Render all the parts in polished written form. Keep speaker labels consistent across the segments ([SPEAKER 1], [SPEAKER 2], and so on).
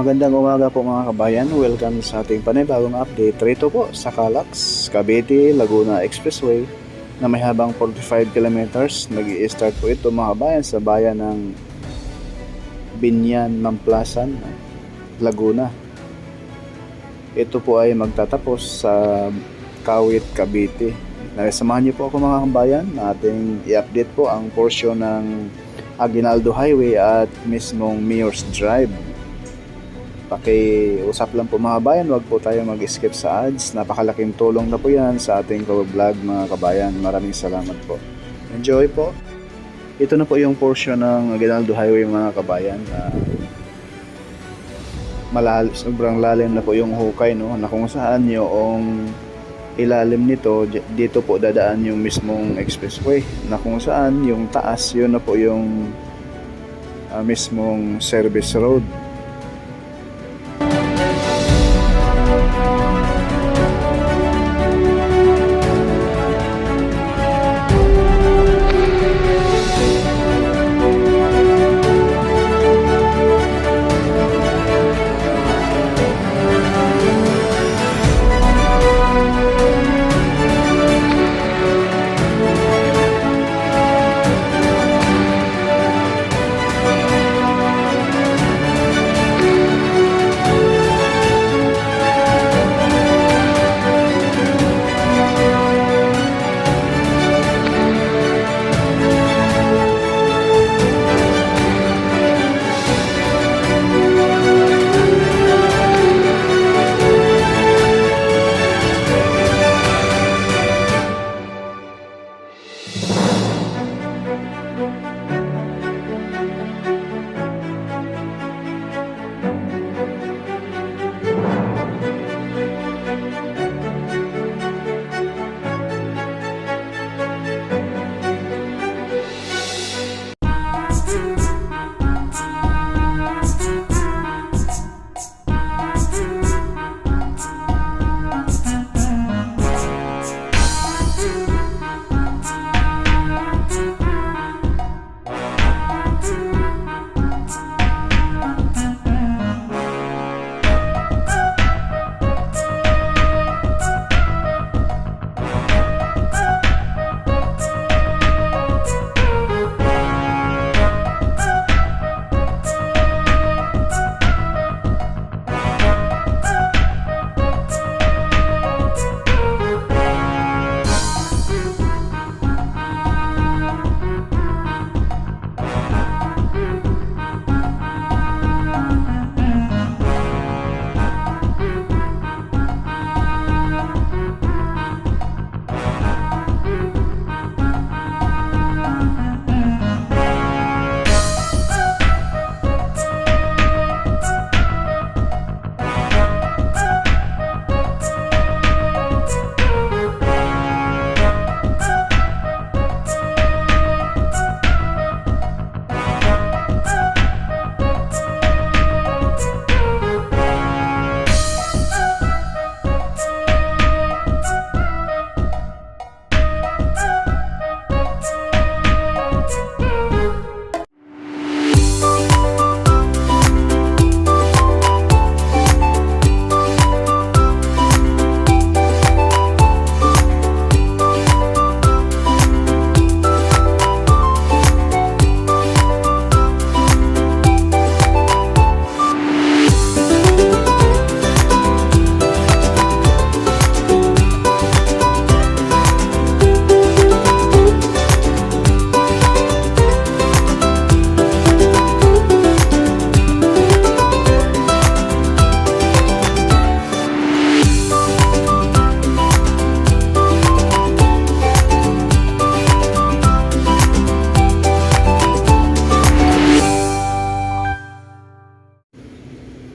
[SPEAKER 1] Magandang umaga po mga kabayan. Welcome sa ating panibagong update. Rito po sa Calax, Cavite, Laguna Expressway na may habang 45 kilometers. Nag-i-start po ito mga kabayan sa bayan ng Binyan, Mamplasan, Laguna. Ito po ay magtatapos sa Kawit, Cavite. Samahan niyo po ako mga kabayan na ating i-update po ang portion ng Aguinaldo Highway at mismong Mayor's Drive. Pakiusap lang po mga kabayan, huwag po tayo mag-skip sa ads. Napakalaking tulong na po yan sa ating vlog mga kabayan. Maraming salamat po. Enjoy po. Ito na po yung portion ng Aguinaldo Highway mga kabayan. Sobrang lalim na po yung hukay, no? Na kung saan yung ilalim nito, dito po dadaan yung mismong expressway. Na kung saan yung taas, yun na po yung mismong service road.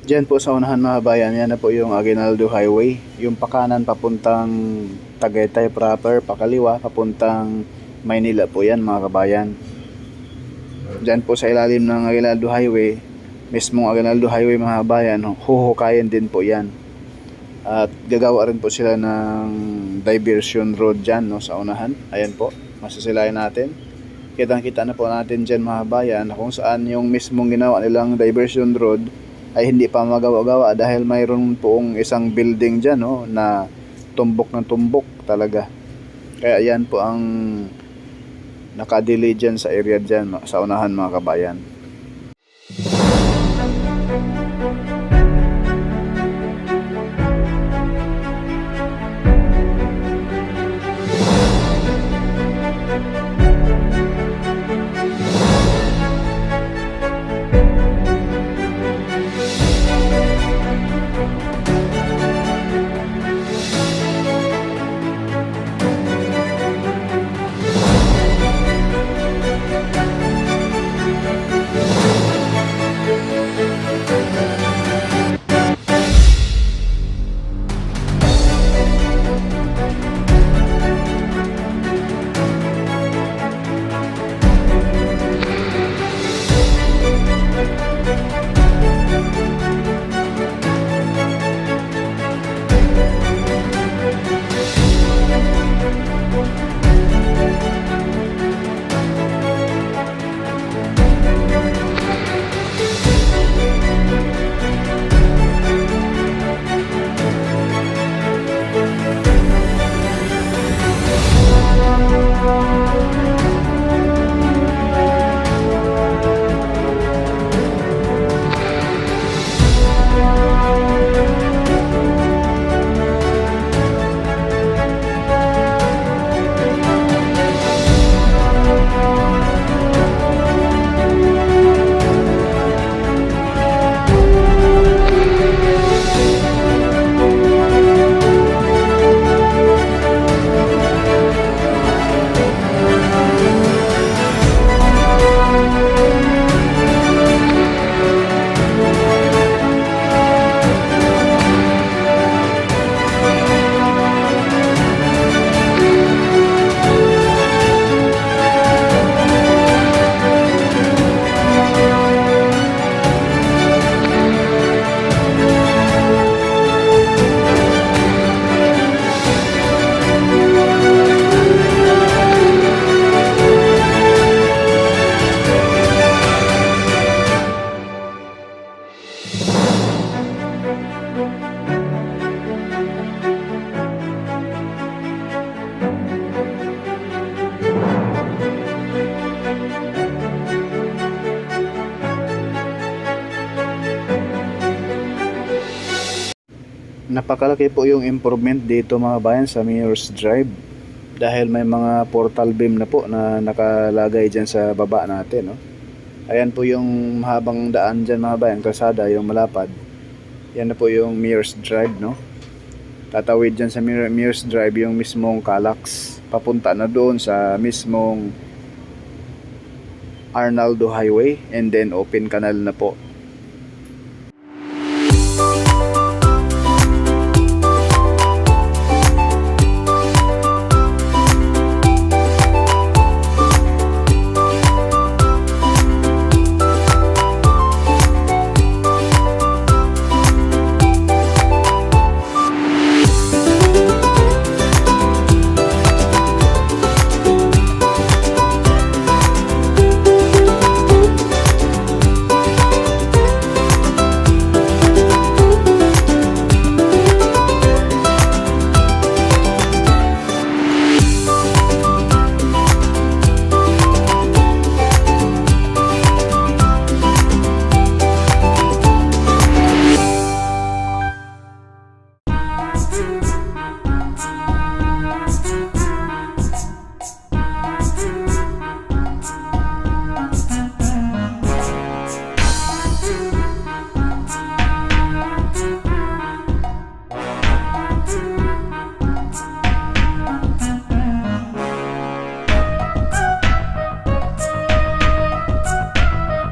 [SPEAKER 1] Diyan po sa unahan mga bayan, yan na po yung Aguinaldo Highway. Yung pakanan papuntang Tagaytay proper, pakaliwa papuntang Maynila po yan mga kabayan. Diyan po sa ilalim ng Aguinaldo Highway, mismong Aguinaldo Highway mga kabayan, huhukayin din po yan. At gagawa rin po sila ng diversion road dyan, no, sa unahan. Ayan po, masasilayan natin. Kitang kita na po natin dyan mga kabayan kung saan yung mismong ginawa nilang diversion road ay hindi pa magawa-gawa dahil mayroon poong isang building dyan, no, na tumbok ng tumbok talaga. Kaya yan po ang nakadelay dyan sa area dyan, sa unahan mga kabayan. Napakalaki po yung improvement dito mga bayan sa Mayor's Drive dahil may mga portal beam na po na nakalagay dyan sa baba natin, no? Ayan po yung mahabang daan dyan mga bayan, kalsada, yung malapad. Yan na po yung Mayor's Drive, no? Tatawid dyan sa Mayor's Drive yung mismong Calax, papunta na doon sa mismong Arnaldo Highway, and then open canal na po.